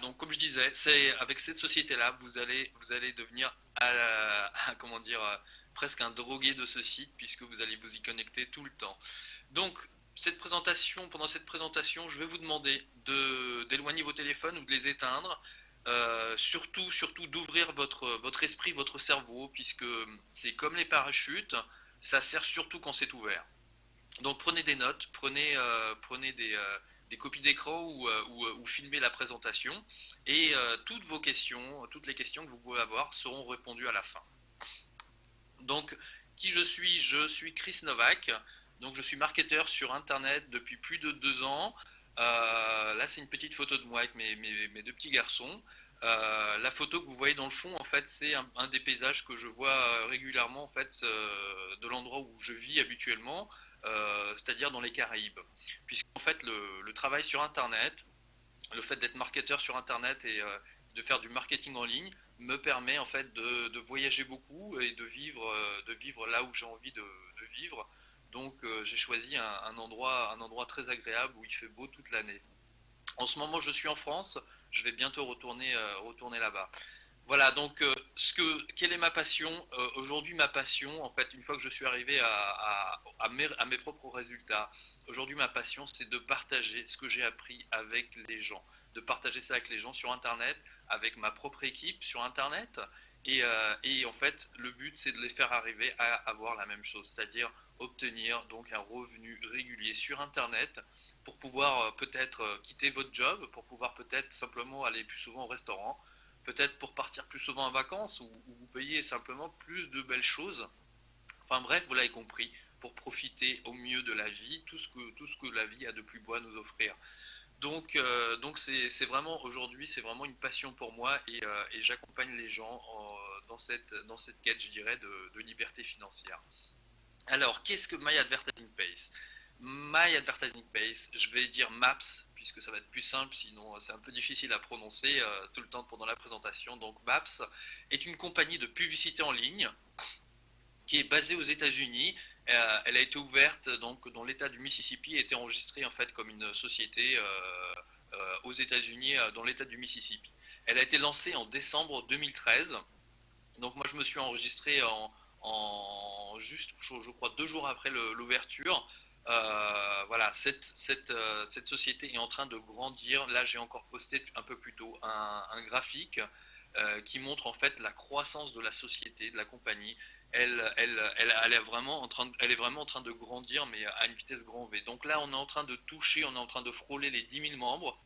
donc comme je disais, c'est avec cette société-là, vous allez devenir, comment dire, presque un drogué de ce site, puisque vous allez vous y connecter tout le temps. Donc, pendant cette présentation, je vais vous demander d'éloigner vos téléphones ou de les éteindre. Surtout d'ouvrir votre esprit, votre cerveau, puisque c'est comme les parachutes, ça sert surtout quand c'est ouvert. Donc prenez des notes, prenez des copies d'écran ou filmez la présentation, et toutes les questions que vous pouvez avoir seront répondues à la fin. Donc, qui je suis? Je suis Chris Novak. Donc, je suis marketeur sur Internet depuis plus de 2 ans. Là, c'est une petite photo de moi avec mes deux petits garçons. La photo que vous voyez dans le fond, en fait, c'est un des paysages que je vois régulièrement, en fait, de l'endroit où je vis habituellement, c'est-à-dire dans les Caraïbes. Puisqu'en fait, le travail sur Internet, le fait d'être marketeur sur Internet et de faire du marketing en ligne me permet en fait de voyager beaucoup et de vivre là où j'ai envie de vivre. Donc j'ai choisi un endroit très agréable où il fait beau toute l'année. En ce moment, je suis en France. Je vais bientôt retourner là-bas. Voilà, donc quelle est ma passion? Aujourd'hui, ma passion, en fait, une fois que je suis arrivé à mes propres résultats, aujourd'hui, ma passion, c'est de partager ce que j'ai appris avec les gens, de partager ça avec les gens sur Internet, avec ma propre équipe sur Internet. Et en fait, le but, c'est de les faire arriver à avoir la même chose, c'est-à-dire obtenir donc un revenu régulier sur Internet pour pouvoir peut-être quitter votre job, pour pouvoir peut-être simplement aller plus souvent au restaurant, peut-être pour partir plus souvent en vacances ou vous payer simplement plus de belles choses. Enfin bref, vous l'avez compris, pour profiter au mieux de la vie, tout ce que la vie a de plus beau à nous offrir. Donc c'est vraiment aujourd'hui, c'est vraiment une passion pour moi et j'accompagne les gens dans cette quête, je dirais, de liberté financière. Alors, qu'est-ce que My Advertising Pace? My Advertising Pace, je vais dire MAPS, puisque ça va être plus simple, sinon c'est un peu difficile à prononcer tout le temps pendant la présentation. Donc, MAPS est une compagnie de publicité en ligne qui est basée aux États-Unis. Elle a été ouverte donc dans l'État du Mississippi et a été enregistrée en fait comme une société aux États-Unis dans l'État du Mississippi. Elle a été lancée en décembre 2013. Donc moi je me suis enregistré juste, je crois, 2 jours après l'ouverture. Voilà, cette société est en train de grandir. Là, j'ai encore posté un peu plus tôt un graphique qui montre en fait la croissance de la société, de la compagnie. Elle est vraiment en train de grandir, mais à une vitesse grand V. Donc là, on est en train de frôler les 10 000 membres.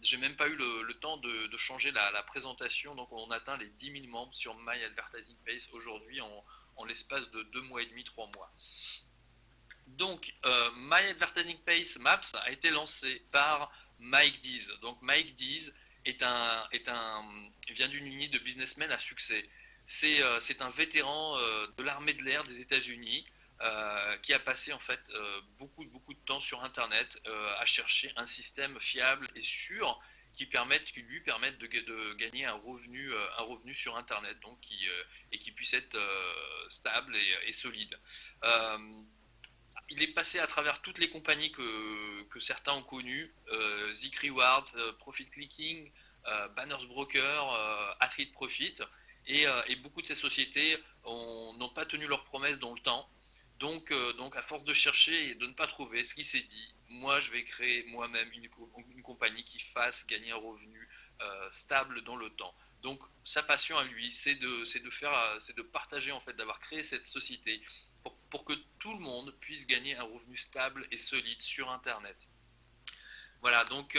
J'ai même pas eu le temps de changer la présentation, donc on atteint les 10 000 membres sur My Advertising Base aujourd'hui en l'espace de 2 mois et demi, 3 mois. Donc, My Advertising Pace Maps a été lancé par Mike Dees. Donc, Mike Dees vient d'une lignée de businessmen à succès. C'est un vétéran de l'armée de l'air des États-Unis qui a passé en fait beaucoup de temps sur Internet à chercher un système fiable et sûr qui lui permette de gagner un revenu sur Internet, donc et qui puisse être stable et solide. Euh, il est passé à travers toutes les compagnies que certains ont connues, Zik Rewards, Profit Clicking, Banners Broker, Athlete Profit, et beaucoup de ces sociétés n'ont pas tenu leurs promesses dans le temps. Donc, à force de chercher et de ne pas trouver, ce qui s'est dit, moi je vais créer moi-même une compagnie qui fasse gagner un revenu stable dans le temps. Donc sa passion à lui, c'est de partager en fait, d'avoir créé cette société pour que tout le monde puisse gagner un revenu stable et solide sur Internet. Voilà, donc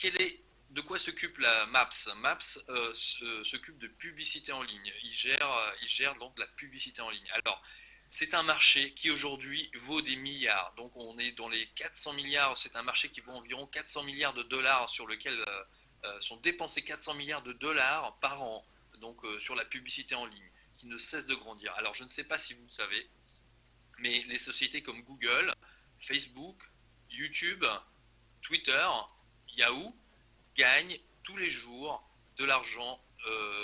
de quoi s'occupe la MAPS? MAPS s'occupe de publicité en ligne. Il gère donc la publicité en ligne. Alors, c'est un marché qui aujourd'hui vaut des milliards. Donc on est dans les 400 milliards, c'est un marché qui vaut environ 400 milliards de dollars sur lequel sont dépensés 400 milliards de dollars par an donc sur la publicité en ligne qui ne cesse de grandir. Alors je ne sais pas si vous le savez, mais les sociétés comme Google, Facebook, YouTube, Twitter, Yahoo gagnent tous les jours de l'argent,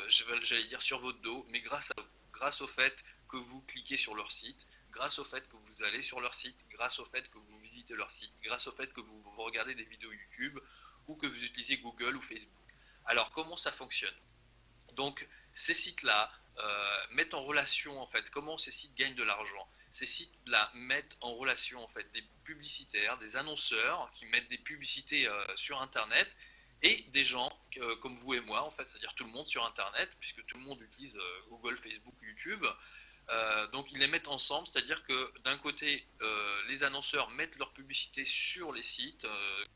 j'allais dire sur votre dos, mais grâce au fait que vous cliquez sur leur site, grâce au fait que vous allez sur leur site, grâce au fait que vous visitez leur site, grâce au fait que vous regardez des vidéos YouTube ou que vous utilisez Google ou Facebook Alors comment ça fonctionne? Donc ces sites-là mettent en relation en fait comment ces sites gagnent de l'argent. Ces sites-là mettent en relation en fait des publicitaires, des annonceurs qui mettent des publicités sur Internet et des gens comme vous et moi en fait, c'est-à-dire tout le monde sur Internet puisque tout le monde utilise Google, Facebook, YouTube. Donc ils les mettent ensemble, c'est-à-dire que d'un côté, les annonceurs mettent leur publicité sur les sites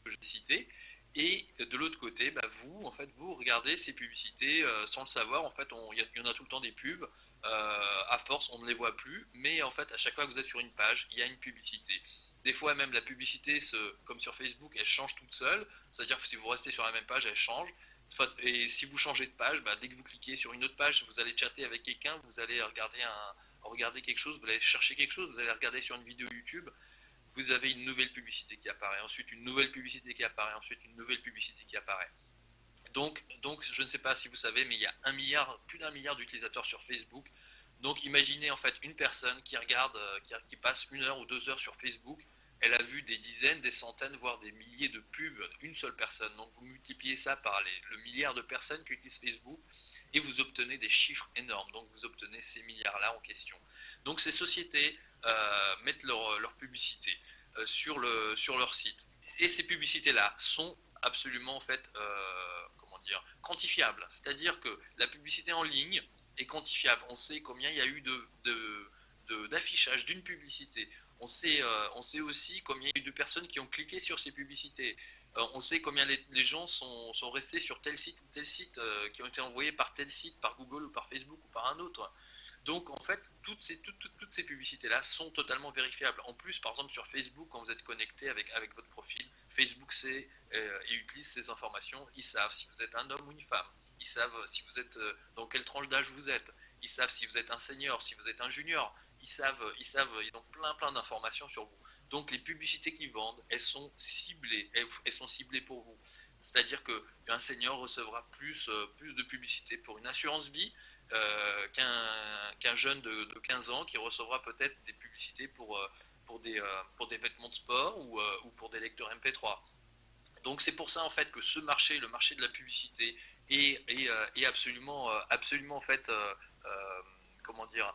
que j'ai cités, et de l'autre côté, bah, vous, en fait, vous regardez ces publicités sans le savoir. En fait, il y en a tout le temps des pubs. À force, on ne les voit plus, mais en fait, à chaque fois que vous êtes sur une page, il y a une publicité. Des fois, même la publicité, comme sur Facebook, elle change toute seule. C'est-à-dire que si vous restez sur la même page, elle change. Et si vous changez de page, bah, dès que vous cliquez sur une autre page, vous allez chatter avec quelqu'un, vous allez regarder quelque chose, vous allez chercher quelque chose, vous allez regarder sur une vidéo YouTube, vous avez une nouvelle publicité qui apparaît, ensuite une nouvelle publicité qui apparaît, ensuite une nouvelle publicité qui apparaît. Donc je ne sais pas si vous savez, mais il y a plus d'un milliard d'utilisateurs sur Facebook. Donc imaginez en fait une personne qui regarde, qui passe 1 heure ou 2 heures sur Facebook, elle a vu des dizaines, des centaines, voire des milliers de pubs, une seule personne. Donc vous multipliez ça par le milliard de personnes qui utilisent Facebook et vous obtenez des chiffres énormes. Donc vous obtenez ces milliards-là en question. Donc ces sociétés mettent leur publicité sur leur site. Et ces publicités-là sont absolument en fait comment dire, quantifiables. C'est-à-dire que la publicité en ligne est quantifiable. On sait combien il y a eu d'affichage d'une publicité. On sait aussi combien il y a eu de personnes qui ont cliqué sur ces publicités. On sait combien les gens sont restés sur tel site ou tel site, qui ont été envoyés par tel site, par Google ou par Facebook ou par un autre. Donc en fait, toutes ces publicités-là sont totalement vérifiables. En plus, par exemple sur Facebook, quand vous êtes connecté avec votre profil, Facebook sait et utilise ces informations. Ils savent si vous êtes un homme ou une femme. Ils savent si vous êtes dans quelle tranche d'âge vous êtes. Ils savent si vous êtes un senior, si vous êtes un junior. Ils ont plein d'informations sur vous. Donc les publicités qu'ils vendent, elles sont ciblées, elles sont ciblées pour vous. C'est-à-dire qu'un senior recevra plus de publicité pour une assurance vie qu'un jeune de 15 ans qui recevra peut-être des publicités pour des vêtements de sport ou pour des lecteurs MP3. Donc c'est pour ça en fait que ce marché, le marché de la publicité, est absolument en fait, comment dire,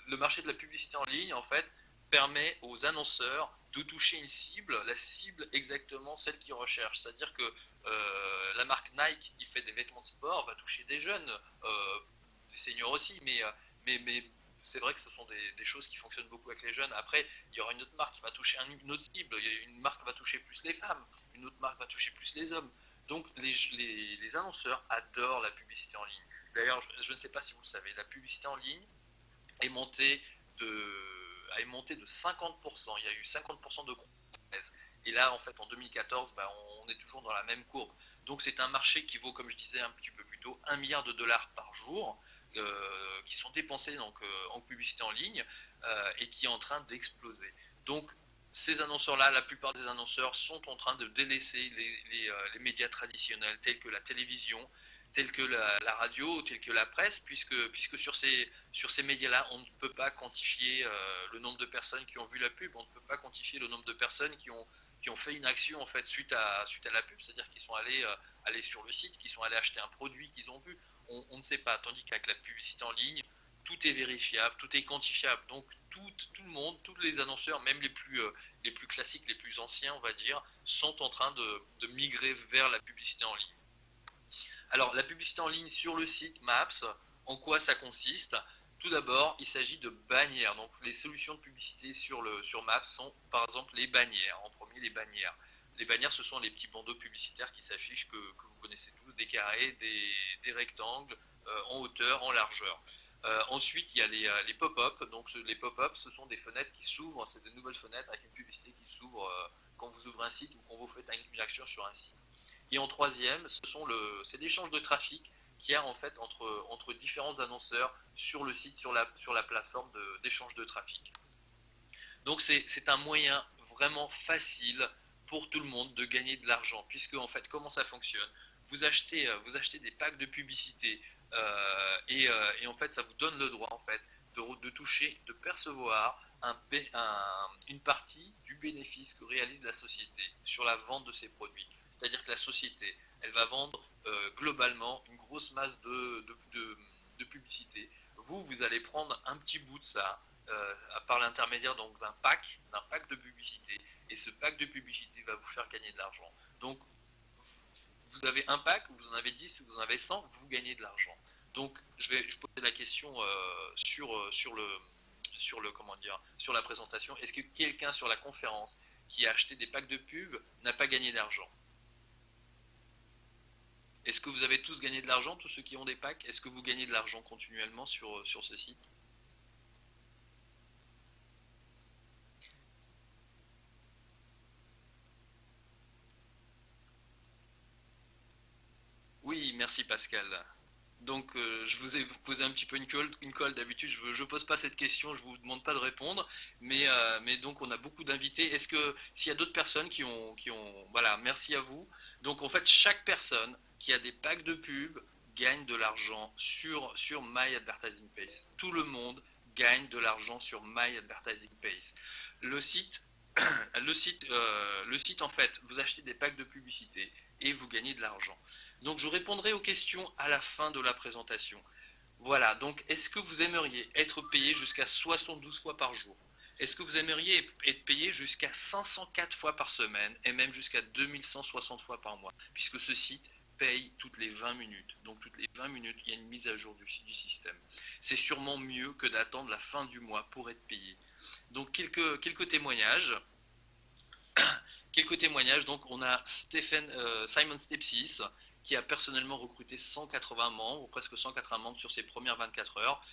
le marché de la publicité en ligne en fait permet aux annonceurs de toucher une cible, la cible exactement celle qu'ils recherchent. C'est-à-dire que la marque Nike qui fait des vêtements de sport va toucher des jeunes, des seniors aussi, mais c'est vrai que ce sont des choses qui fonctionnent beaucoup avec les jeunes. Après, il y aura une autre marque qui va toucher une autre cible. Une marque va toucher plus les femmes, une autre marque va toucher plus les hommes. Donc les annonceurs adorent la publicité en ligne. D'ailleurs, je ne sais pas si vous le savez, la publicité en ligne est montée de 50%. Il y a eu 50% de croissance. Et là, en fait, en 2014, bah, on est toujours dans la même courbe. Donc c'est un marché qui vaut, comme je disais un petit peu plus tôt, 1 milliard de dollars par jour, qui sont dépensés donc, en publicité en ligne, et qui est en train d'exploser. Donc ces annonceurs-là, la plupart des annonceurs sont en train de délaisser les médias traditionnels tels que la télévision, tels que la radio, tels que la presse, puisque sur ces médias-là, on ne peut pas quantifier le nombre de personnes qui ont vu la pub, on ne peut pas quantifier le nombre de personnes qui ont fait une action en fait suite à la pub, c'est-à-dire qu'ils sont allés sur le site, qu'ils sont allés acheter un produit qu'ils ont vu. On ne sait pas, tandis qu'avec la publicité en ligne, tout est vérifiable, tout est quantifiable. Donc tout le monde, tous les annonceurs, même les plus classiques, les plus anciens, on va dire, sont en train de migrer vers la publicité en ligne. Alors, la publicité en ligne sur le site Maps, en quoi ça consiste? Tout d'abord, il s'agit de bannières. Donc, les solutions de publicité sur Maps sont, par exemple, les bannières. En premier, les bannières. Les bannières, ce sont les petits bandeaux publicitaires qui s'affichent, que vous connaissez tous, des carrés, des rectangles, en hauteur, en largeur. Ensuite, il y a les pop-up. Donc, les pop-up, ce sont des fenêtres qui s'ouvrent. C'est de nouvelles fenêtres avec une publicité qui s'ouvre quand vous ouvrez un site ou quand vous faites une action sur un site. Et en troisième, c'est l'échange de trafic qu'il y a en fait entre différents annonceurs sur le site, sur la plateforme d'échange de trafic. Donc c'est un moyen vraiment facile pour tout le monde de gagner de l'argent, puisque en fait comment ça fonctionne? Vous achetez des packs de publicité, et en fait ça vous donne le droit en fait de toucher, de percevoir une partie du bénéfice que réalise la société sur la vente de ses produits. C'est-à-dire que la société, elle va vendre globalement une grosse masse de publicité. Vous allez prendre un petit bout de ça par l'intermédiaire donc d'un pack de publicité. Et ce pack de publicité va vous faire gagner de l'argent. Donc, vous avez un pack, vous en avez 10, vous en avez 100, vous gagnez de l'argent. Donc, je poser la question sur la présentation. Est-ce que quelqu'un sur la conférence qui a acheté des packs de pub n'a pas gagné d'argent? Est-ce que vous avez tous gagné de l'argent, tous ceux qui ont des packs? Est-ce que vous gagnez de l'argent continuellement sur ce site? Oui, merci Pascal. Donc, je vous ai posé un petit peu une colle. D'habitude, je pose pas cette question, je vous demande pas de répondre, mais donc on a beaucoup d'invités. Est-ce que s'il y a d'autres personnes voilà, merci à vous. Donc en fait, chaque personne qui a des packs de pub gagne de l'argent sur My Advertising Pace. Tout le monde gagne de l'argent sur My Advertising Pace. Le site, le site en fait, vous achetez des packs de publicité et vous gagnez de l'argent. Donc je répondrai aux questions à la fin de la présentation. Voilà, donc est-ce que vous aimeriez être payé jusqu'à 72 fois par jour? Est-ce que vous aimeriez être payé jusqu'à 504 fois par semaine et même jusqu'à 2160 fois par mois? Puisque ce site paye toutes les 20 minutes. Donc toutes les 20 minutes, il y a une mise à jour du système. C'est sûrement mieux que d'attendre la fin du mois pour être payé. Donc quelques témoignages. Quelques témoignages, donc on a Simon Stepsis qui a personnellement recruté 180 membres, presque 180 membres sur ses premières 24 heures.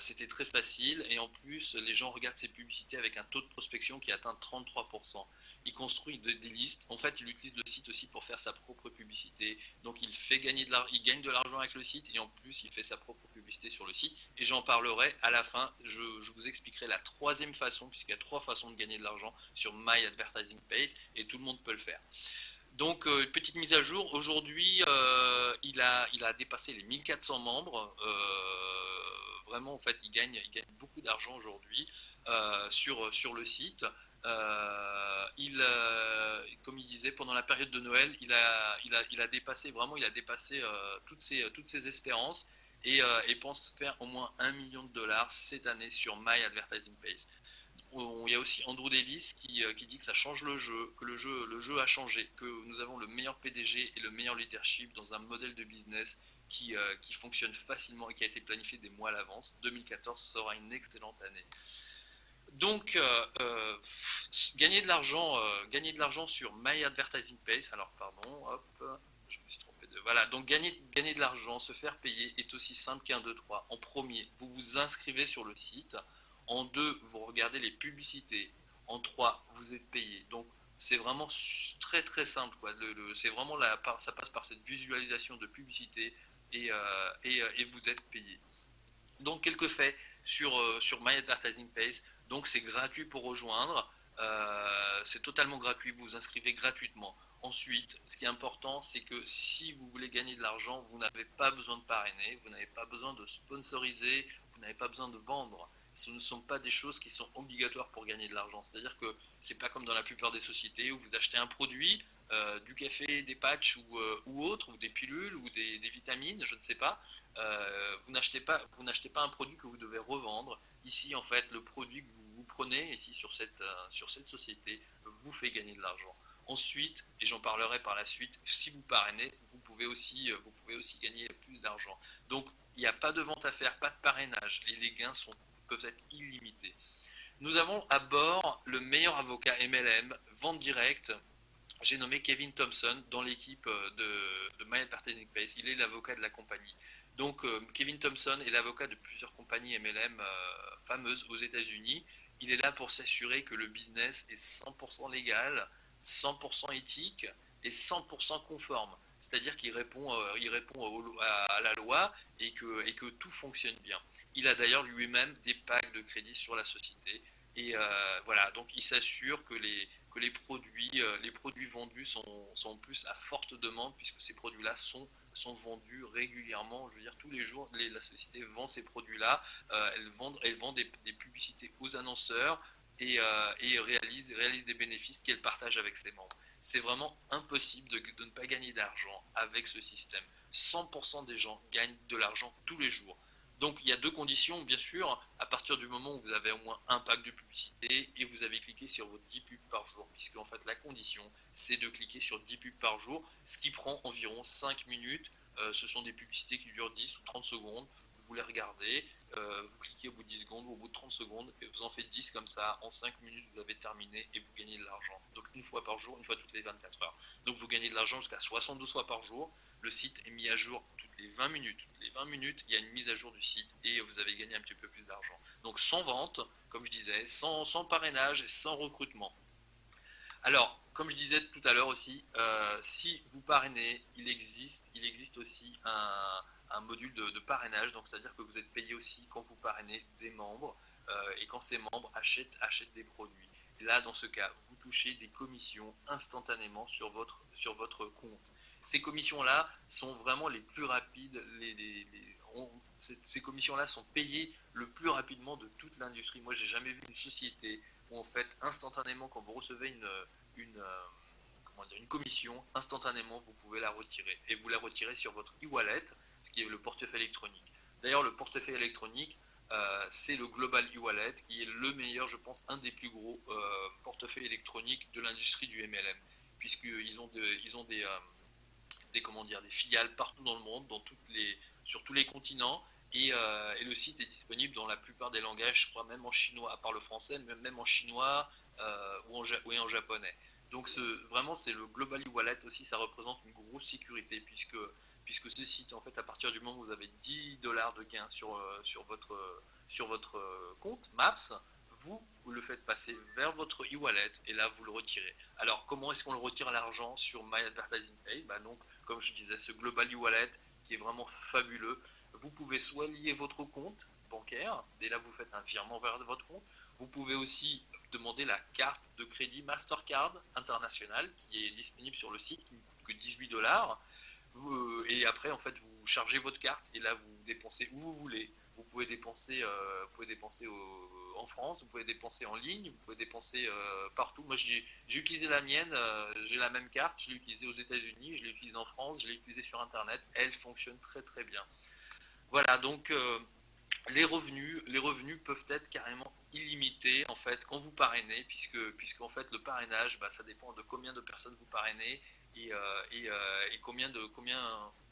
C'était très facile et en plus les gens regardent ses publicités avec un taux de prospection qui atteint 33%. Il construit des listes, en fait il utilise le site aussi pour faire sa propre publicité, donc il gagne de l'argent avec le site et en plus il fait sa propre publicité sur le site et j'en parlerai à la fin, je vous expliquerai la troisième façon puisqu'il y a trois façons de gagner de l'argent sur My Advertising Pace et tout le monde peut le faire. Donc, petite mise à jour, aujourd'hui, il a dépassé les 1400 membres. Vraiment, en fait, il gagne beaucoup d'argent aujourd'hui sur le site. Comme il disait, pendant la période de Noël, il a dépassé, vraiment, il a dépassé toutes ses espérances et pense faire au moins 1 million de dollars cette année sur My Advertising Pace. Il y a aussi Andrew Davis qui dit que ça change le jeu, que le jeu a changé, que nous avons le meilleur PDG et le meilleur leadership dans un modèle de business qui fonctionne facilement et qui a été planifié des mois à l'avance. 2014 sera une excellente année. Donc, gagner de l'argent sur My Advertising Pace. Alors, pardon, hop, je me suis trompé de. Voilà, donc gagner de l'argent, se faire payer est aussi simple qu'un 2, 3. En premier, vous vous inscrivez sur le site. En 2, vous regardez les publicités. En 3, vous êtes payé. Donc, c'est vraiment très très simple. Quoi. C'est vraiment ça passe par cette visualisation de publicité et vous êtes payé. Donc, quelques faits sur My Advertising Pace. Donc, c'est gratuit pour rejoindre. C'est totalement gratuit. Vous vous inscrivez gratuitement. Ensuite, ce qui est important, c'est que si vous voulez gagner de l'argent, vous n'avez pas besoin de parrainer, vous n'avez pas besoin de sponsoriser, vous n'avez pas besoin de vendre. Ce ne sont pas des choses qui sont obligatoires pour gagner de l'argent. C'est-à-dire que c'est pas comme dans la plupart des sociétés où vous achetez un produit, du café, des patchs ou autre, ou des pilules ou des vitamines, je ne sais pas. Vous n'achetez pas un produit que vous devez revendre. Ici, en fait, le produit que vous prenez ici sur cette société vous fait gagner de l'argent. Ensuite, et j'en parlerai par la suite, si vous parrainez, vous pouvez aussi gagner plus d'argent. Donc, il n'y a pas de vente à faire, pas de parrainage. Les gains peuvent être illimités. Nous avons à bord le meilleur avocat MLM, vente directe. J'ai nommé Kevin Thompson dans l'équipe de My Advertising Pace. Il est l'avocat de la compagnie. Donc, Kevin Thompson est l'avocat de plusieurs compagnies MLM fameuses aux États-Unis. Il est là pour s'assurer que le business est 100% légal, 100% éthique et 100% conforme. C'est-à-dire qu'il répond à la loi et que tout fonctionne bien. Il a d'ailleurs lui-même des packs de crédit sur la société. Et voilà, donc il s'assure que les produits vendus sont en plus à forte demande puisque ces produits-là sont vendus régulièrement. Je veux dire, tous les jours, la société vend ces produits-là. Elle vend des publicités aux annonceurs et réalise des bénéfices qu'elle partage avec ses membres. C'est vraiment impossible de ne pas gagner d'argent avec ce système. 100% des gens gagnent de l'argent tous les jours. Donc il y a deux conditions, bien sûr, à partir du moment où vous avez au moins un pack de publicité et vous avez cliqué sur vos 10 pubs par jour, puisque en fait la condition c'est de cliquer sur 10 pubs par jour, ce qui prend environ 5 minutes. Ce sont des publicités qui durent 10 ou 30 secondes, vous les regardez, vous cliquez au bout de 10 secondes ou au bout de 30 secondes, et vous en faites 10 comme ça, en 5 minutes vous avez terminé et vous gagnez de l'argent. Donc une fois par jour, une fois toutes les 24 heures. Donc vous gagnez de l'argent jusqu'à 72 fois par jour. Le site est mis à jour toutes les 20 minutes. Toutes les 20 minutes, il y a une mise à jour du site et vous avez gagné un petit peu plus d'argent. Donc sans vente, comme je disais, sans parrainage et sans recrutement. Alors, comme je disais tout à l'heure aussi, si vous parrainez, il existe aussi un module de parrainage, donc c'est-à-dire que vous êtes payé aussi quand vous parrainez des membres et quand ces membres achètent des produits. Et là, dans ce cas, vous touchez des commissions instantanément sur votre compte. Ces commissions-là sont vraiment les plus rapides, ces commissions-là sont payées le plus rapidement de toute l'industrie. Moi, j'ai jamais vu une société où en fait instantanément quand vous recevez une, une commission, instantanément vous pouvez la retirer et vous la retirez sur votre e-wallet, ce qui est le portefeuille électronique. D'ailleurs, le portefeuille électronique, c'est le Global e-wallet qui est le meilleur, je pense, un des plus gros portefeuilles électroniques de l'industrie du MLM, puisqu'ils ont, des filiales partout dans le monde, sur tous les continents. Et le site est disponible dans la plupart des langages, je crois même en chinois, à part le français, même en chinois ou en japonais. Donc vraiment, c'est le Global e-Wallet aussi, ça représente une grosse sécurité puisque ce site, en fait, à partir du moment où vous avez 10 dollars de gain sur votre compte Maps, vous le faites passer vers votre e-wallet et là vous le retirez. Alors comment est-ce qu'on le retire l'argent sur My Advertising Pay? Donc comme je disais, ce Global e-wallet qui est vraiment fabuleux. Vous pouvez soit lier votre compte bancaire, et là vous faites un virement vers votre compte. Vous pouvez aussi demander la carte de crédit Mastercard internationale qui est disponible sur le site, qui ne coûte que 18 dollars. Et après, en fait, vous chargez votre carte et là vous dépensez où vous voulez. Vous pouvez dépenser en France, vous pouvez dépenser en ligne, vous pouvez dépenser partout. Moi, j'ai utilisé la mienne, j'ai la même carte, je l'ai utilisée aux États-Unis, je l'ai utilisée en France, je l'ai utilisée sur Internet. Elle fonctionne très très bien. Voilà, donc les revenus peuvent être carrément illimités en fait quand vous parrainez, puisque en fait le parrainage, ça dépend de combien de personnes vous parrainez et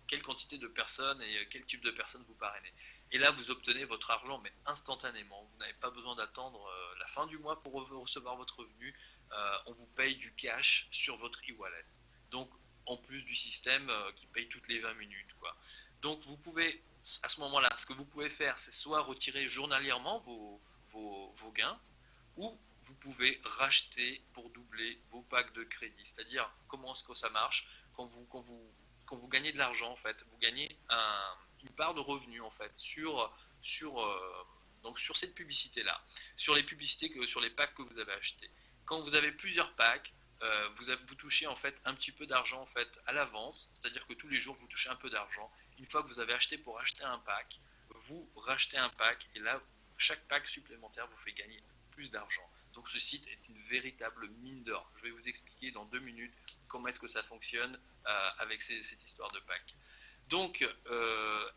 quelle quantité de personnes et quel type de personnes vous parrainez. Et là, vous obtenez votre argent, mais instantanément. Vous n'avez pas besoin d'attendre la fin du mois pour recevoir votre revenu. On vous paye du cash sur votre e-wallet. Donc, en plus du système qui paye toutes les 20 minutes, quoi. Donc, vous pouvez, à ce moment-là, ce que vous pouvez faire, c'est soit retirer journalièrement vos gains, ou vous pouvez racheter pour doubler vos packs de crédit. C'est-à-dire, comment est-ce que ça marche quand vous gagnez de l'argent, en fait, vous gagnez une part de revenu, en fait, sur cette publicité-là, sur les publicités, sur les packs que vous avez achetés. Quand vous avez plusieurs packs, vous touchez en fait un petit peu d'argent en fait à l'avance, c'est-à-dire que tous les jours vous touchez un peu d'argent. Une fois que vous avez acheté pour acheter un pack, vous rachetez un pack et là chaque pack supplémentaire vous fait gagner plus d'argent. Donc ce site est une véritable mine d'or. Je vais vous expliquer dans 2 minutes comment est-ce que ça fonctionne avec cette histoire de pack. Donc,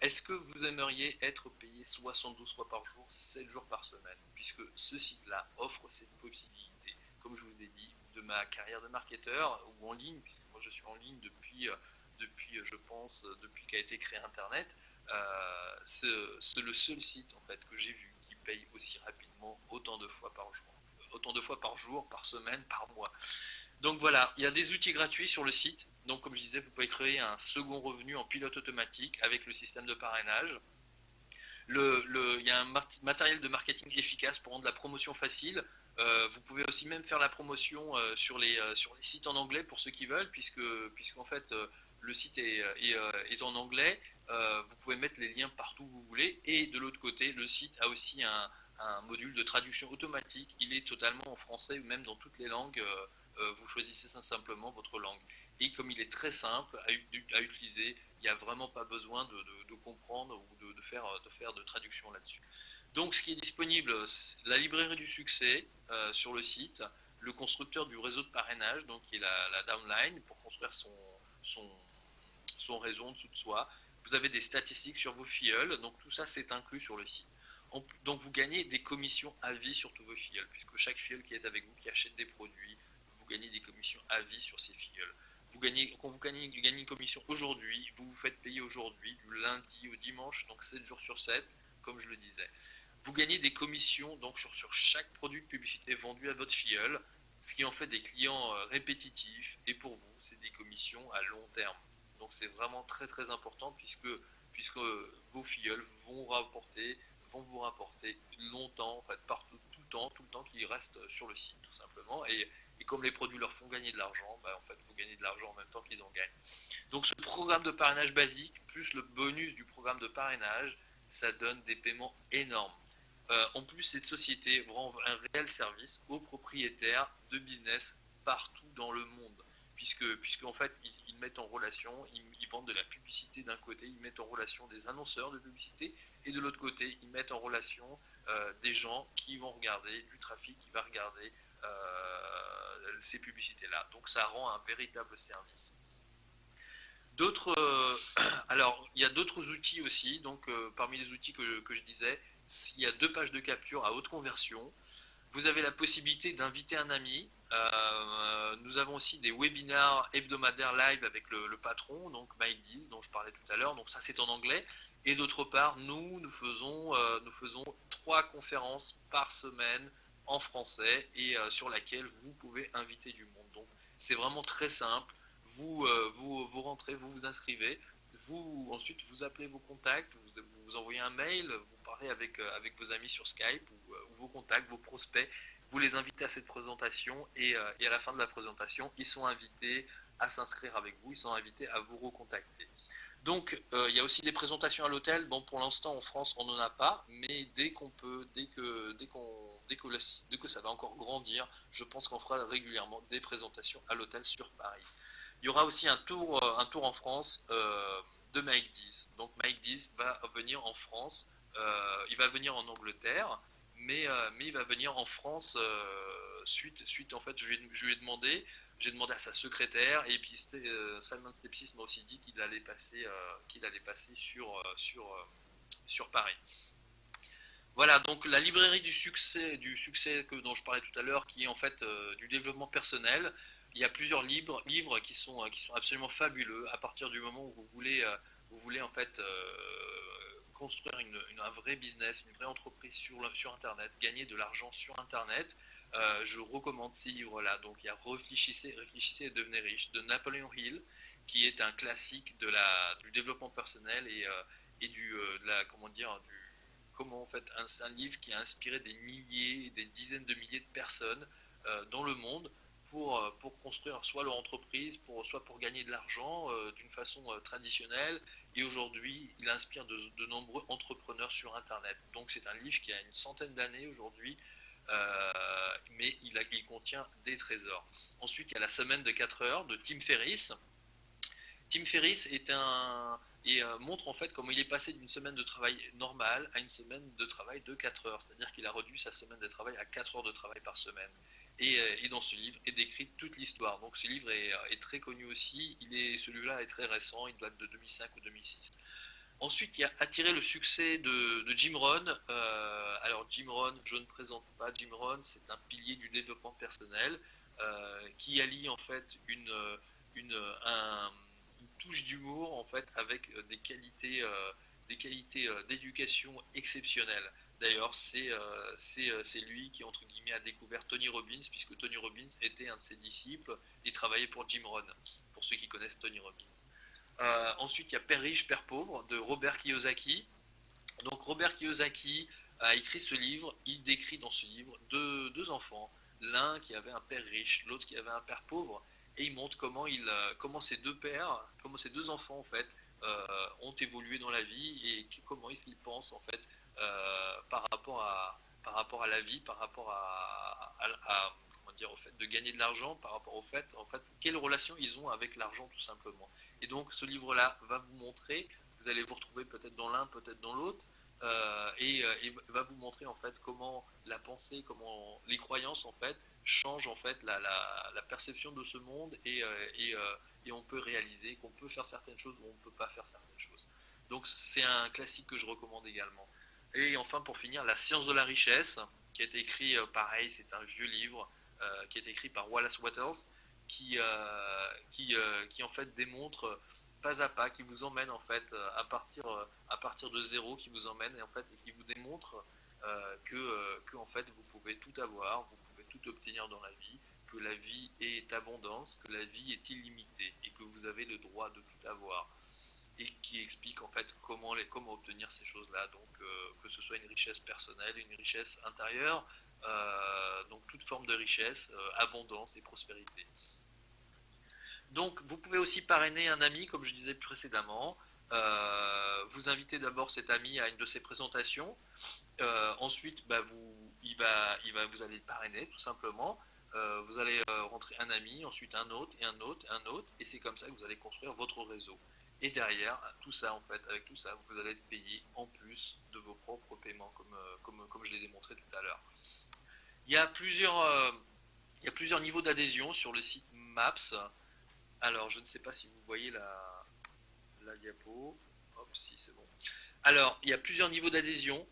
est-ce que vous aimeriez être payé 72 fois par jour, 7 jours par semaine? Puisque ce site-là offre cette possibilité, comme je vous ai dit, de ma carrière de marketeur ou en ligne, puisque moi je suis en ligne je pense, depuis qu'a été créé Internet. C'est le seul site en fait que j'ai vu qui paye aussi rapidement autant de fois par jour. Autant de fois par jour, par semaine, par mois. Donc voilà, il y a des outils gratuits sur le site. Donc comme je disais, vous pouvez créer un second revenu en pilote automatique avec le système de parrainage. Il y a un matériel de marketing efficace pour rendre la promotion facile. Vous pouvez aussi même faire la promotion sur les sites en anglais pour ceux qui veulent, puisqu'en fait le site est en anglais. Vous pouvez mettre les liens partout où vous voulez. Et de l'autre côté, le site a aussi un module de traduction automatique. Il est totalement en français ou même dans toutes les langues. Vous choisissez simplement votre langue. Et comme il est très simple à utiliser, il n'y a vraiment pas besoin de comprendre ou de faire de traduction là-dessus. Donc ce qui est disponible, la librairie du succès sur le site, le constructeur du réseau de parrainage, donc qui est la downline, pour construire son, son réseau en dessous de soi. Vous avez des statistiques sur vos filleuls, donc tout ça c'est inclus sur le site. Donc vous gagnez des commissions à vie sur tous vos filleuls, puisque chaque filleul qui est avec vous, qui achète des produits, vous gagnez des commissions à vie sur ces filleuls. Quand vous gagnez une commission aujourd'hui, vous vous faites payer aujourd'hui, du lundi au dimanche, donc 7 jours sur 7, comme je le disais. Vous gagnez des commissions donc sur chaque produit de publicité vendu à votre filleul, ce qui en fait des clients répétitifs, et pour vous, c'est des commissions à long terme. Donc c'est vraiment très très important puisque vos filleuls vont vous rapporter longtemps, en fait partout, tout le temps qu'ils restent sur le site tout simplement. Et comme les produits leur font gagner de l'argent, en fait vous gagnez de l'argent en même temps qu'ils en gagnent. Donc ce programme de parrainage basique, plus le bonus du programme de parrainage, ça donne des paiements énormes. En plus, cette société rend un réel service aux propriétaires de business partout dans le monde. Puisque en fait, ils mettent en relation, ils vendent de la publicité d'un côté, ils mettent en relation des annonceurs de publicité, et de l'autre côté, ils mettent en relation des gens qui vont regarder, du trafic qui va regarder ces publicités-là. Donc ça rend un véritable service. Alors, il y a d'autres outils aussi. Donc, parmi les outils que je disais, il y a 2 pages de capture à haute conversion. Vous avez la possibilité d'inviter un ami. Nous avons aussi des webinaires hebdomadaires live avec le patron, donc Mike Dees, dont je parlais tout à l'heure. Donc ça, c'est en anglais. Et d'autre part, nous faisons 3 conférences par semaine en français, et sur laquelle vous pouvez inviter du monde. Donc c'est vraiment très simple. Vous rentrez, vous vous inscrivez, ensuite vous appelez vos contacts, vous envoyez un mail, vous parlez avec vos amis sur Skype, ou vos contacts, vos prospects, vous les invitez à cette présentation, et à la fin de la présentation, ils sont invités à s'inscrire avec vous, ils sont invités à vous recontacter. Donc il y a aussi des présentations à l'hôtel. Bon, pour l'instant en France on n'en a pas, mais dès que ça va encore grandir, je pense qu'on fera régulièrement des présentations à l'hôtel sur Paris. Il y aura aussi un tour en France de Mike Dees. Donc Mike Dees va venir en France, il va venir en Angleterre, mais il va venir en France suite en fait, je lui ai demandé, j'ai demandé à sa secrétaire, et puis Simon Stepsis m'a aussi dit qu'il allait passer sur Paris. Voilà, donc la librairie du succès dont je parlais tout à l'heure, qui est en fait du développement personnel. Il y a plusieurs livres qui sont absolument fabuleux à partir du moment où vous voulez en fait construire un vrai business, une vraie entreprise sur Internet, gagner de l'argent sur Internet. Je recommande ces livres-là. Donc il y a Réfléchissez et devenez riche de Napoleon Hill, qui est un classique du développement personnel, et comment en fait c'est un livre qui a inspiré des milliers, des dizaines de milliers de personnes dans le monde pour construire soit leur entreprise, soit pour gagner de l'argent d'une façon traditionnelle. Et aujourd'hui, il inspire de nombreux entrepreneurs sur Internet. Donc c'est un livre qui a une centaine d'années aujourd'hui, mais il contient des trésors. Ensuite, il y a La semaine de 4 heures de Tim Ferriss. Tim Ferriss montre en fait comment il est passé d'une semaine de travail normale à une semaine de travail de 4 heures. C'est-à-dire qu'il a réduit sa semaine de travail à 4 heures de travail par semaine. Et dans ce livre est décrite toute l'histoire. Donc ce livre est très connu aussi. Celui-là est très récent, il date de 2005 ou 2006. Ensuite, il y a Attirer le succès de Jim Rohn. Alors Jim Rohn, je ne présente pas Jim Rohn, c'est un pilier du développement personnel qui allie en fait une touche d'humour en fait avec des qualités d'éducation exceptionnelles. D'ailleurs, c'est lui qui, entre guillemets, a découvert Tony Robbins, puisque Tony Robbins était un de ses disciples et travaillait pour Jim Rohn, pour ceux qui connaissent Tony Robbins. Ensuite, il y a Père riche, Père pauvre de Robert Kiyosaki. Donc, Robert Kiyosaki a écrit ce livre. Il décrit dans ce livre deux enfants, l'un qui avait un père riche, l'autre qui avait un père pauvre, et il montre comment ces deux enfants en fait ont évolué dans la vie, et comment est-ce qu'ils pensent en fait par rapport à la vie, par rapport comment dire, au fait de gagner de l'argent, par rapport au fait en fait quelle relation ils ont avec l'argent tout simplement. Et donc ce livre-là va vous montrer, vous allez vous retrouver peut-être dans l'un, peut-être dans l'autre, et va vous montrer en fait comment la pensée, comment les croyances en fait change en fait la perception de ce monde et on peut réaliser qu'on peut faire certaines choses ou on ne peut pas faire certaines choses. Donc c'est un classique que je recommande également. Et enfin pour finir, La science de la richesse, qui a été écrit, pareil, c'est un vieux livre qui a été écrit par Wallace Wattles, qui en fait démontre pas à pas, qui vous emmène en fait à partir de zéro, qui vous emmène et en fait et qui vous démontre que en fait vous pouvez tout avoir, vous pouvez tout obtenir dans la vie, que la vie est abondance, que la vie est illimitée et que vous avez le droit de tout avoir et qui explique en fait comment obtenir ces choses-là, donc que ce soit une richesse personnelle, une richesse intérieure, donc toute forme de richesse, abondance et prospérité. Donc vous pouvez aussi parrainer un ami, comme je disais précédemment. Vous invitez d'abord cet ami à une de ses présentations. Ensuite, vous allez le parrainer tout simplement. Vous allez rentrer un ami, ensuite un autre, et un autre, et un autre, et c'est comme ça que vous allez construire votre réseau. Et derrière, tout ça, en fait, avec tout ça, vous allez être payé en plus de vos propres paiements, comme je les ai montré tout à l'heure. Il y a plusieurs, euh, il y a plusieurs niveaux d'adhésion sur le site Maps. Alors, je ne sais pas si vous voyez la diapo. Hop, si, c'est bon. Alors, il y a plusieurs niveaux d'adhésion.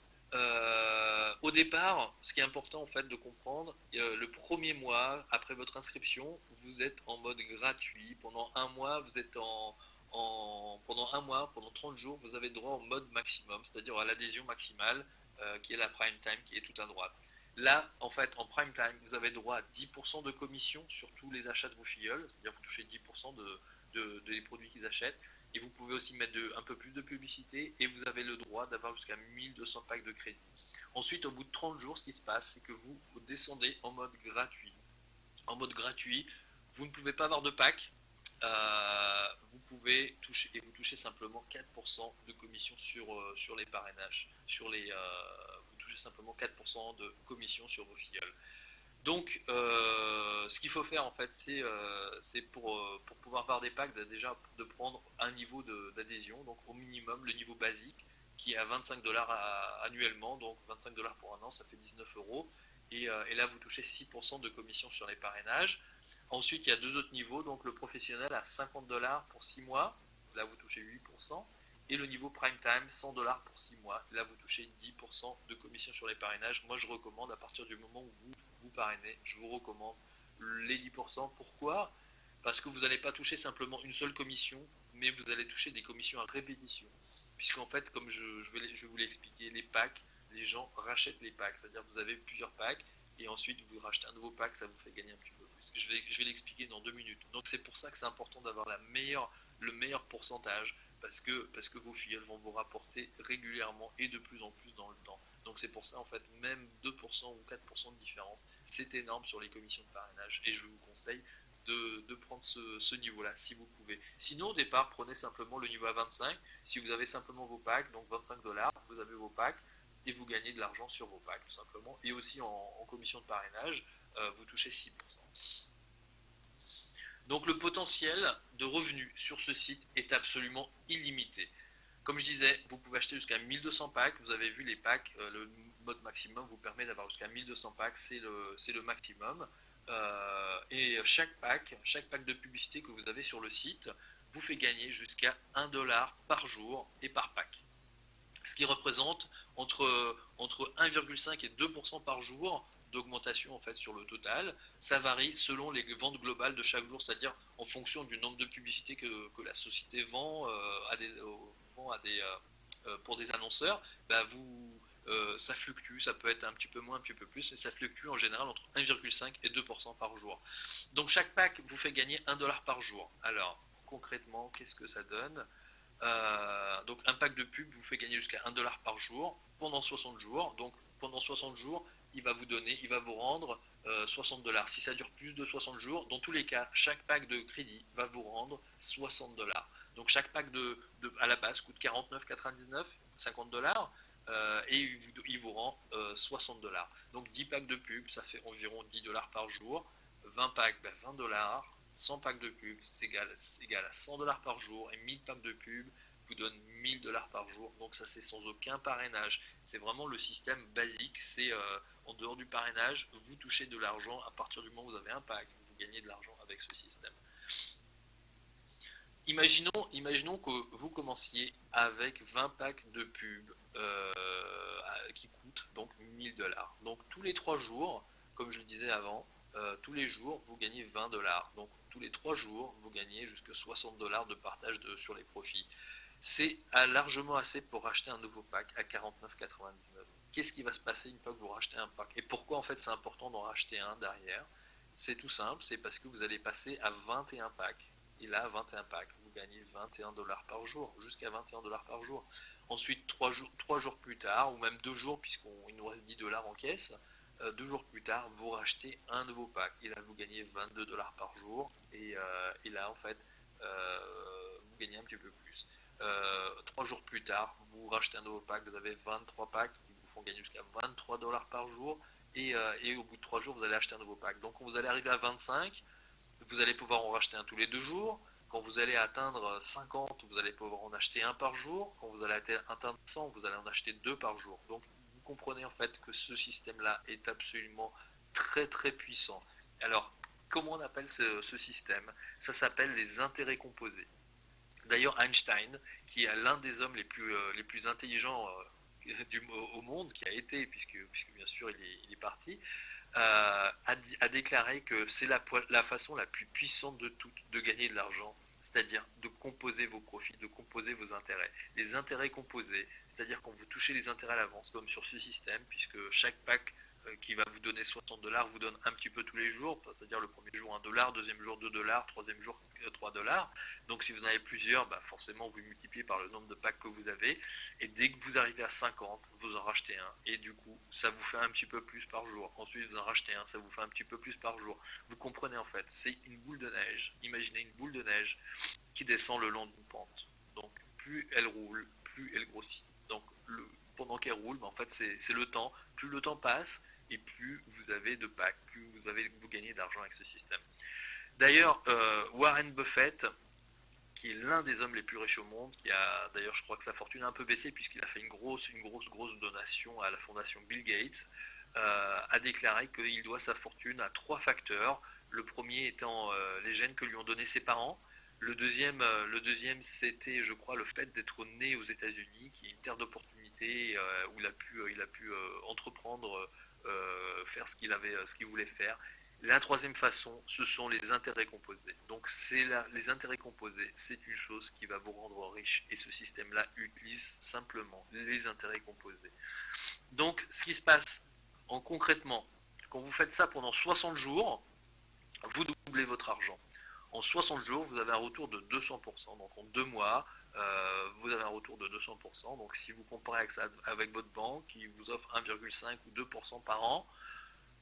Au départ, ce qui est important en fait de comprendre, le premier mois après votre inscription, vous êtes en mode gratuit. Pendant un mois, vous êtes pendant un mois, pendant 30 jours, vous avez droit au mode maximum, c'est-à-dire à l'adhésion maximale, qui est la prime time, qui est tout à droite. Là, en fait, en prime time, vous avez droit à 10% de commission sur tous les achats de vos filleuls, c'est-à-dire vous touchez 10% des produits qu'ils achètent. Et vous pouvez aussi mettre un peu plus de publicité et vous avez le droit d'avoir jusqu'à 1200 packs de crédit. Ensuite, au bout de 30 jours, ce qui se passe, c'est que vous descendez en mode gratuit. En mode gratuit, vous ne pouvez pas avoir de pack. Vous pouvez toucher et vous touchez simplement 4% de commission sur les parrainages. Vous touchez simplement 4% de commission sur vos filleuls. Donc, ce qu'il faut faire en fait, c'est pour pouvoir avoir des packs, déjà de prendre un niveau d'adhésion, donc au minimum le niveau basique qui est à 25$ annuellement, donc 25$ pour un an, ça fait 19€. Et là, vous touchez 6% de commission sur les parrainages. Ensuite, il y a deux autres niveaux, donc le professionnel à 50$ pour 6 mois, là vous touchez 8%. Et le niveau prime time, 100$ pour 6 mois. Là, vous touchez 10% de commission sur les parrainages. Moi, je recommande, à partir du moment où vous parrainez, je vous recommande les 10%. Pourquoi ? Parce que vous n'allez pas toucher simplement une seule commission, mais vous allez toucher des commissions à répétition. Puisqu'en fait, comme je vais vous l'expliquer, les packs, les gens rachètent les packs. C'est-à-dire que vous avez plusieurs packs, et ensuite vous rachetez un nouveau pack, ça vous fait gagner un petit peu plus. Je vais l'expliquer dans 2 minutes. Donc c'est pour ça que c'est important d'avoir le meilleur pourcentage, parce que vos filleuls vont vous rapporter régulièrement et de plus en plus dans le temps. Donc c'est pour ça en fait, même 2% ou 4% de différence, c'est énorme sur les commissions de parrainage, et je vous conseille de prendre ce niveau-là si vous pouvez. Sinon au départ, prenez simplement le niveau à 25. Si vous avez simplement vos packs, donc 25$, vous avez vos packs et vous gagnez de l'argent sur vos packs tout simplement. Et aussi en commission de parrainage, vous touchez 6%. Donc le potentiel de revenus sur ce site est absolument illimité. Comme je disais, vous pouvez acheter jusqu'à 1200 packs. Vous avez vu les packs, le mode maximum vous permet d'avoir jusqu'à 1200 packs, c'est le maximum. Et chaque pack de publicité que vous avez sur le site vous fait gagner jusqu'à 1$ par jour et par pack. Ce qui représente entre 1,5 et 2% par jour d'augmentation en fait sur le total. Ça varie selon les ventes globales de chaque jour, c'est-à-dire en fonction du nombre de publicités que la société vend, pour des annonceurs. Ça fluctue, ça peut être un petit peu moins, un petit peu plus, et ça fluctue en général entre 1,5 et 2% par jour. Donc chaque pack vous fait gagner 1$ par jour. Alors concrètement, qu'est-ce que ça donne ? Donc un pack de pub vous fait gagner jusqu'à 1$ par jour pendant 60 jours. Donc pendant 60 jours, il va vous rendre 60$. Si ça dure plus de 60 jours, dans tous les cas, chaque pack de crédit va vous rendre 60$. Donc chaque pack à la base coûte 49,99, 50$, et il vous rend 60$. Donc 10 packs de pub, ça fait environ 10$ par jour. 20 packs, 20$. 100 packs de pub, c'est égal à 100$ par jour, et 1000 packs de pub, vous donne 1000 $ par jour. Donc ça, c'est sans aucun parrainage. C'est vraiment le système basique. C'est en dehors du parrainage, vous touchez de l'argent à partir du moment où vous avez un pack. Vous gagnez de l'argent avec ce système. Imaginons que vous commenciez avec 20 packs de pub qui coûtent donc 1000 $. Donc tous les 3 jours, comme je le disais avant, tous les jours vous gagnez 20 $. Donc tous les 3 jours, vous gagnez jusqu'à 60 $ de partage sur les profits. C'est largement assez pour racheter un nouveau pack à 49,99 $. Qu'est-ce qui va se passer une fois que vous rachetez un pack? Et pourquoi en fait c'est important d'en racheter un derrière? C'est tout simple, c'est parce que vous allez passer à 21 packs. Et là, 21 packs, vous gagnez 21 $ par jour, jusqu'à 21 $ par jour. Ensuite, 3 jours plus tard, ou même 2 jours, puisqu'il nous reste 10 $ en caisse, 2 jours plus tard, vous rachetez un nouveau pack. Et là, vous gagnez 22 $ par jour. Et là, en fait, vous gagnez un petit peu plus. 3 jours plus tard, vous rachetez un nouveau pack. Vous avez 23 packs qui vous font gagner jusqu'à 23 $ par jour. Et au bout de 3 jours, vous allez acheter un nouveau pack. Donc, quand vous allez arriver à 25, vous allez pouvoir en racheter un tous les 2 jours. Quand vous allez atteindre 50, vous allez pouvoir en acheter un par jour. Quand vous allez atteindre 100, vous allez en acheter 2 par jour. Donc vous comprenez en fait que ce système-là est absolument très très puissant. Alors, comment on appelle ce système? Ça s'appelle les intérêts composés. D'ailleurs, Einstein, qui est l'un des hommes les plus intelligents au monde, qui a été, puisque bien sûr il est parti, a déclaré que c'est la façon la plus puissante de toutes de gagner de l'argent, c'est-à-dire de composer vos profits, de composer vos intérêts. Les intérêts composés, c'est-à-dire quand vous touchez les intérêts à l'avance, comme sur ce système, puisque chaque pack qui va vous donner 60 $ vous donne un petit peu tous les jours, c'est-à-dire le premier jour 1 $, deuxième jour 2 $, troisième jour 3 $. Donc si vous en avez plusieurs, forcément vous multipliez par le nombre de packs que vous avez, et dès que vous arrivez à 50, vous en rachetez un, et du coup ça vous fait un petit peu plus par jour. Ensuite vous en rachetez un, ça vous fait un petit peu plus par jour. Vous comprenez en fait, c'est une boule de neige. Imaginez une boule de neige qui descend le long d'une pente. Donc plus elle roule, plus elle grossit. Donc pendant qu'elle roule, en fait c'est le temps. Plus le temps passe, et plus vous avez de packs, plus vous gagnez d'argent avec ce système. D'ailleurs, Warren Buffett, qui est l'un des hommes les plus riches au monde, qui a d'ailleurs, je crois que sa fortune a un peu baissé puisqu'il a fait une grosse donation à la fondation Bill Gates, a déclaré qu'il doit sa fortune à 3 facteurs. Le premier étant les gènes que lui ont donnés ses parents. Le deuxième, c'était, je crois, le fait d'être né aux États-Unis, qui est une terre d'opportunité où il a pu entreprendre, faire ce qu'il voulait faire. La troisième façon, ce sont les intérêts composés. Donc les intérêts composés, c'est une chose qui va vous rendre riche. Et ce système-là utilise simplement les intérêts composés. Donc ce qui se passe concrètement, quand vous faites ça pendant 60 jours, vous doublez votre argent. En 60 jours, vous avez un retour de 200%. Donc en 2 mois, vous avez un retour de 200%. Donc si vous comparez avec votre banque qui vous offre 1,5 ou 2% par an,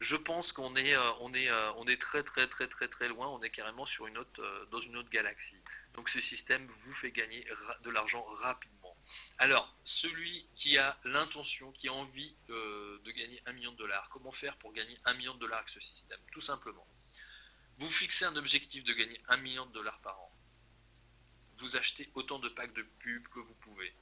je pense qu'on est, très très très très très loin, on est carrément dans une autre galaxie. Donc ce système vous fait gagner de l'argent rapidement. Alors, celui qui a l'intention, qui a envie de gagner 1 million de $, comment faire pour gagner 1 million de $ avec ce système? Tout simplement, vous fixez un objectif de gagner 1 million de $ par an. Vous achetez autant de packs de pub que vous pouvez.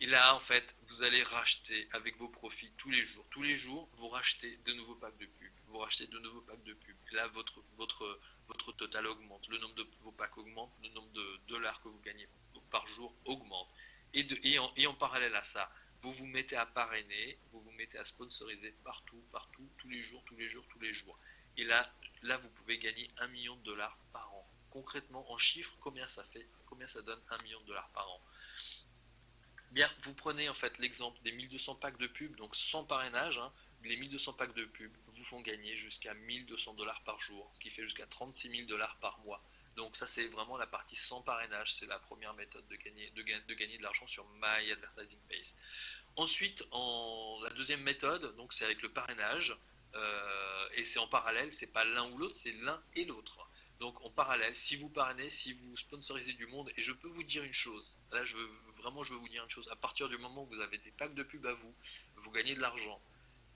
Et là, en fait, vous allez racheter avec vos profits tous les jours. Tous les jours, vous rachetez de nouveaux packs de pub. Vous rachetez de nouveaux packs de pub. Et là, votre total augmente. Le nombre de vos packs augmente. Le nombre de dollars que vous gagnez par jour augmente. Et en parallèle à ça, vous vous mettez à parrainer, vous vous mettez à sponsoriser partout, tous les jours. Et là, vous pouvez gagner 1 million de $ par an. Concrètement, en chiffres, combien ça fait? Combien ça donne 1 million de $ par an? Bien, vous prenez en fait l'exemple des 1200 packs de pub, donc sans parrainage, les 1200 packs de pub vous font gagner jusqu'à 1200 $ par jour, ce qui fait jusqu'à 36 000 $ par mois. Donc ça c'est vraiment la partie sans parrainage, c'est la première méthode de gagner de l'argent sur My Advertising Base. Ensuite, la deuxième méthode, donc c'est avec le parrainage, et c'est en parallèle, c'est pas l'un ou l'autre, c'est l'un et l'autre. Donc en parallèle, si vous parrainez, si vous sponsorisez du monde, et je peux vous dire une chose, là je veux vous dire une chose, à partir du moment où vous avez des packs de pub à vous gagnez de l'argent.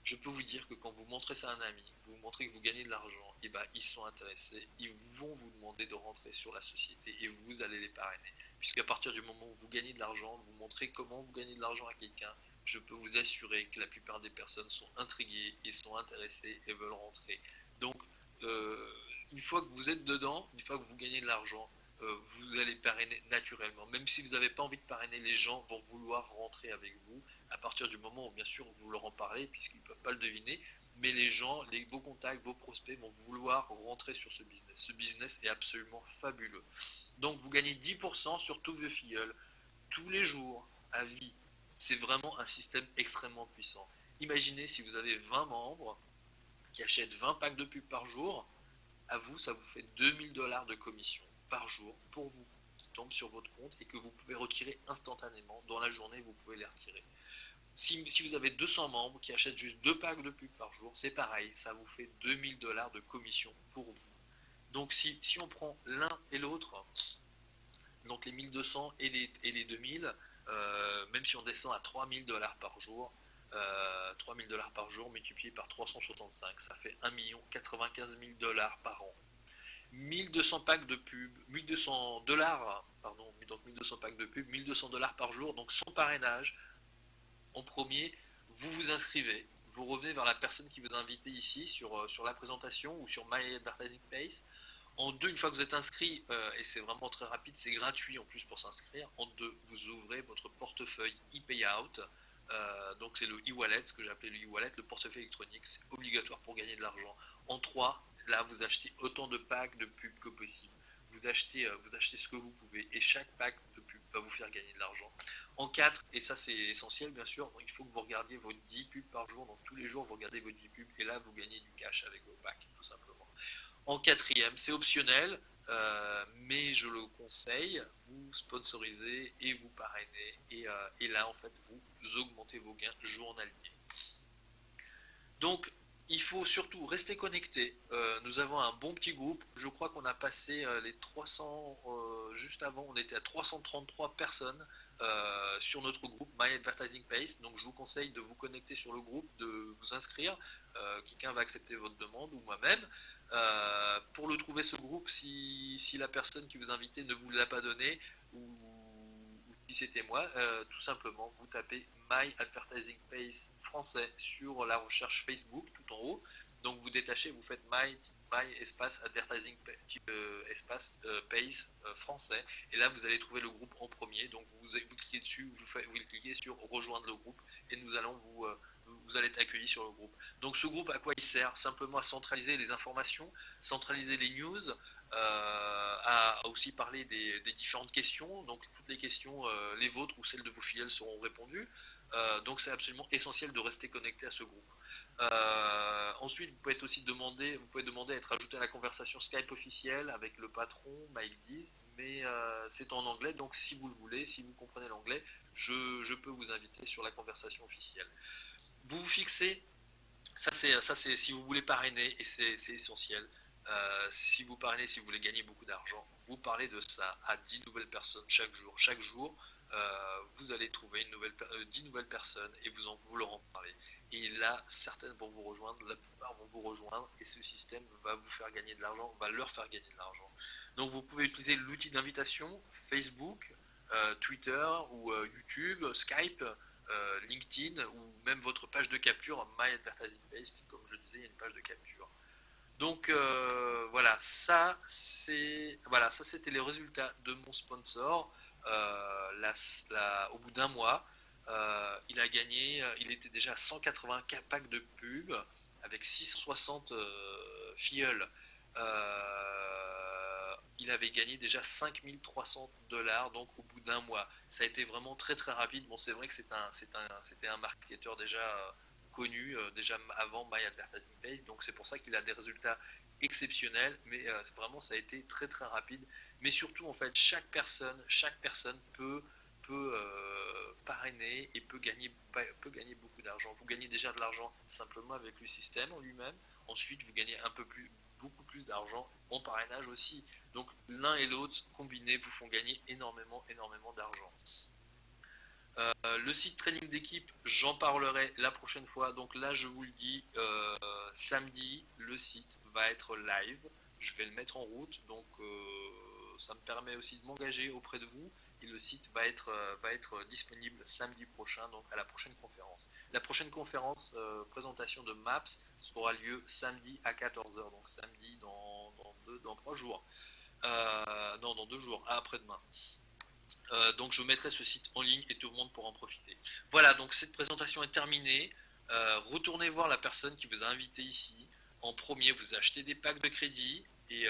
Je peux vous dire que quand vous montrez ça à un ami, vous montrez que vous gagnez de l'argent, et ils sont intéressés, ils vont vous demander de rentrer sur la société et vous allez les parrainer. puisqu'à partir du moment où vous gagnez de l'argent, vous montrez comment vous gagnez de l'argent à quelqu'un, je peux vous assurer que la plupart des personnes sont intriguées et sont intéressées et veulent rentrer. Donc, une fois que vous êtes dedans, une fois que vous gagnez de l'argent, vous allez parrainer naturellement. Même si vous n'avez pas envie de parrainer, les gens vont vouloir rentrer avec vous à partir du moment où, bien sûr, vous leur en parlez, puisqu'ils ne peuvent pas le deviner. Mais les gens, vos contacts, vos prospects vont vouloir rentrer sur ce business. Ce business est absolument fabuleux. Donc, vous gagnez 10% sur tous vos filleuls, tous les jours, à vie. C'est vraiment un système extrêmement puissant. Imaginez si vous avez 20 membres qui achètent 20 packs de pub par jour, à vous, ça vous fait 2000 $ de commission par jour pour vous, qui tombent sur votre compte et que vous pouvez retirer instantanément. Dans la journée, vous pouvez les retirer. Si vous avez 200 membres qui achètent juste 2 packs de pub par jour, c'est pareil, ça vous fait 2000 $ de commission pour vous. Donc si on prend l'un et l'autre, donc les 1200 et les 2000, même si on descend à 3000 $ par jour, 3000 $ par jour multiplié par 365, ça fait 1 95 000 $ par an. 1200 packs de pub, 1200 dollars, pardon, donc 1200 packs de pub, 1200 $ par jour, donc sans parrainage. En premier, vous vous inscrivez, vous revenez vers la personne qui vous a invité ici sur la présentation ou sur My Advertising Pace. En deux, une fois que vous êtes inscrit, et c'est vraiment très rapide, c'est gratuit en plus pour s'inscrire. En deux, vous ouvrez votre portefeuille e-payout. Donc c'est le e-wallet, ce que j'ai appelé le e-wallet, le portefeuille électronique, c'est obligatoire pour gagner de l'argent. En trois, là vous achetez autant de packs de pub que possible. Vous achetez ce que vous pouvez et chaque pack de pub va vous faire gagner de l'argent. En 4, et ça c'est essentiel bien sûr, il faut que vous regardiez vos 10 pubs par jour, donc tous les jours vous regardez vos 10 pubs et là vous gagnez du cash avec vos packs tout simplement. En quatrième, c'est optionnel, mais je le conseille, vous sponsorisez et vous parrainez et là en fait vous augmentez vos gains journaliers. Donc il faut surtout rester connecté. Nous avons un bon petit groupe. Je crois qu'on a passé les 300, juste avant, on était à 333 personnes sur notre groupe My Advertising Pace. Donc je vous conseille de vous connecter sur le groupe, de vous inscrire. Quelqu'un va accepter votre demande ou moi-même. Pour le trouver ce groupe, si la personne qui vous invitait ne vous l'a pas donné ou si c'était moi, tout simplement vous tapez My Advertising Pace français sur la recherche Facebook tout en haut. Donc vous détachez, vous faites My espace Advertising espace Pace français et là vous allez trouver le groupe en premier. Donc vous cliquez dessus, vous cliquez sur rejoindre le groupe et nous allons vous allez être accueilli sur le groupe. Donc ce groupe, à quoi il sert? Simplement à centraliser les informations, centraliser les news, à aussi parler des différentes questions. Donc toutes les questions, les vôtres ou celles de vos filleuls seront répondues. Donc c'est absolument essentiel de rester connecté à ce groupe. Ensuite, vous pouvez aussi demander à être ajouté à la conversation Skype officielle avec le patron, Maïldiz, mais c'est en anglais, donc si vous le voulez, si vous comprenez l'anglais, je peux vous inviter sur la conversation officielle. Vous vous fixez, ça c'est si vous voulez parrainer, et c'est essentiel. Si vous parrainez, si vous voulez gagner beaucoup d'argent, vous parlez de ça à 10 nouvelles personnes chaque jour. Chaque jour, vous allez trouver 10 nouvelles personnes et vous leur en parlez. Et là, certaines vont vous rejoindre, la plupart vont vous rejoindre, et ce système va vous faire gagner de l'argent, va leur faire gagner de l'argent. Donc vous pouvez utiliser l'outil d'invitation, Facebook, Twitter ou YouTube, Skype, LinkedIn ou même votre page de capture My Advertising Pace, puis comme je le disais, il y a une page de capture. Donc voilà, ça c'était les résultats de mon sponsor. Au bout d'un mois, il a gagné, il était déjà à 180 packs de pub avec 660 filleuls. Il avait gagné déjà 5300 $, donc au bout d'un mois. Ça a été vraiment très très rapide. Bon, c'est vrai que c'était un marketeur déjà connu, déjà avant My Advertising Page, donc c'est pour ça qu'il a des résultats exceptionnels, mais vraiment ça a été très très rapide. Mais surtout, en fait, chaque personne peut parrainer et peut gagner beaucoup d'argent. Vous gagnez déjà de l'argent simplement avec le système en lui-même. Ensuite, vous gagnez beaucoup plus d'argent en parrainage aussi. Donc l'un et l'autre combinés vous font gagner énormément d'argent. Le site training d'équipe, j'en parlerai la prochaine fois. Donc là, je vous le dis, samedi, le site va être live. Je vais le mettre en route. Donc ça me permet aussi de m'engager auprès de vous et le site va être disponible samedi prochain, donc à la prochaine conférence. La prochaine conférence, présentation de Maps, aura lieu samedi à 14h, donc samedi dans 3 jours. Non, dans 2 jours, après-demain. Donc je mettrai ce site en ligne et tout le monde pourra en profiter. Voilà, donc cette présentation est terminée. Retournez voir la personne qui vous a invité ici. En premier, vous achetez des packs de crédit et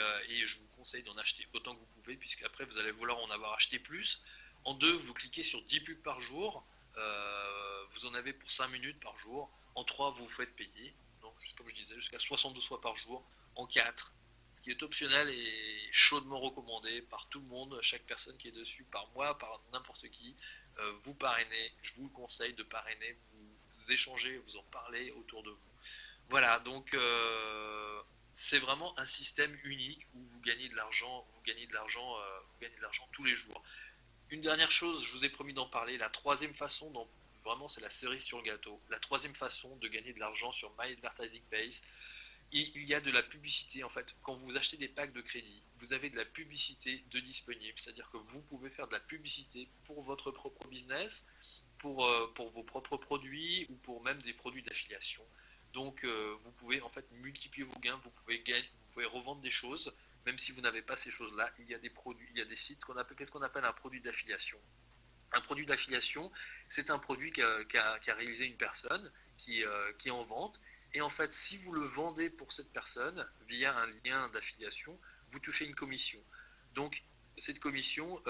je vous conseille d'en acheter autant que vous pouvez, puisque après vous allez vouloir en avoir acheté plus. En deux, vous cliquez sur 10 pubs par jour. Vous en avez pour 5 minutes par jour. En 3, vous vous faites payer. Donc, comme je disais, jusqu'à 72 fois par jour. En 4, ce qui est optionnel et chaudement recommandé par tout le monde, chaque personne qui est dessus, par moi, par n'importe qui, vous parrainez, je vous le conseille de parrainer, vous échangez, vous en parlez autour de vous. Voilà, donc c'est vraiment un système unique où vous gagnez de l'argent, vous gagnez de l'argent tous les jours. Une dernière chose, je vous ai promis d'en parler, la troisième façon, vraiment c'est la cerise sur le gâteau, la troisième façon de gagner de l'argent sur My Advertising Base, il y a de la publicité en fait. Quand vous achetez des packs de crédit, vous avez de la publicité de disponible, c'est-à-dire que vous pouvez faire de la publicité pour votre propre business, pour vos propres produits ou pour même des produits d'affiliation. Donc vous pouvez en fait multiplier vos gains, vous pouvez revendre des choses, même si vous n'avez pas ces choses-là. Il y a des produits, il y a des sites, qu'est-ce qu'on appelle un produit d'affiliation. Un produit d'affiliation, c'est un produit qu'a réalisé une personne qui est en vente. Et en fait, si vous le vendez pour cette personne via un lien d'affiliation, vous touchez une commission. Donc, cette commission,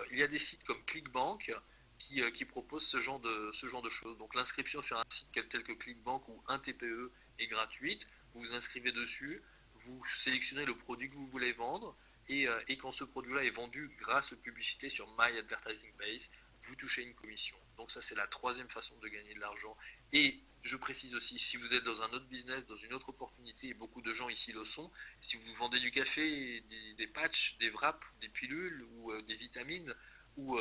il y a des sites comme ClickBank qui proposent ce genre de choses. Donc, l'inscription sur un site tel que ClickBank ou un TPE est gratuite. Vous vous inscrivez dessus, vous sélectionnez le produit que vous voulez vendre. Et quand ce produit-là est vendu grâce aux publicités sur My Advertising Base, vous touchez une commission. Donc ça, c'est la troisième façon de gagner de l'argent. Et je précise aussi, si vous êtes dans un autre business, dans une autre opportunité, et beaucoup de gens ici le sont, si vous vendez du café, des patchs, des wraps, des pilules ou des vitamines ou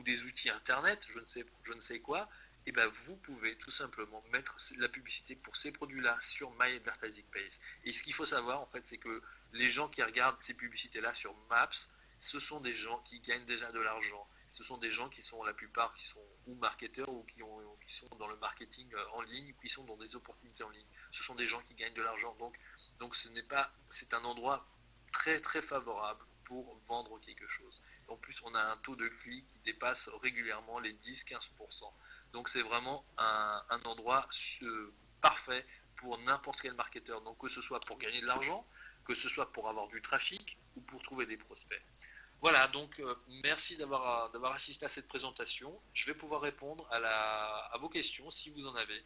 des outils internet, je ne sais quoi, et ben vous pouvez tout simplement mettre la publicité pour ces produits-là sur My Advertising Base. Et ce qu'il faut savoir, en fait, c'est que les gens qui regardent ces publicités-là sur Maps, ce sont des gens qui gagnent déjà de l'argent. Ce sont des gens qui sont, la plupart, qui sont ou marketeurs ou qui sont dans le marketing en ligne, ou qui sont dans des opportunités en ligne. Ce sont des gens qui gagnent de l'argent. Donc c'est un endroit très très favorable pour vendre quelque chose. En plus, on a un taux de clic qui dépasse régulièrement les 10-15%. Donc c'est vraiment un endroit parfait pour n'importe quel marketeur. Donc que ce soit pour gagner de l'argent, que ce soit pour avoir du trafic ou pour trouver des prospects. Voilà, donc merci d'avoir assisté à cette présentation. Je vais pouvoir répondre à vos questions si vous en avez.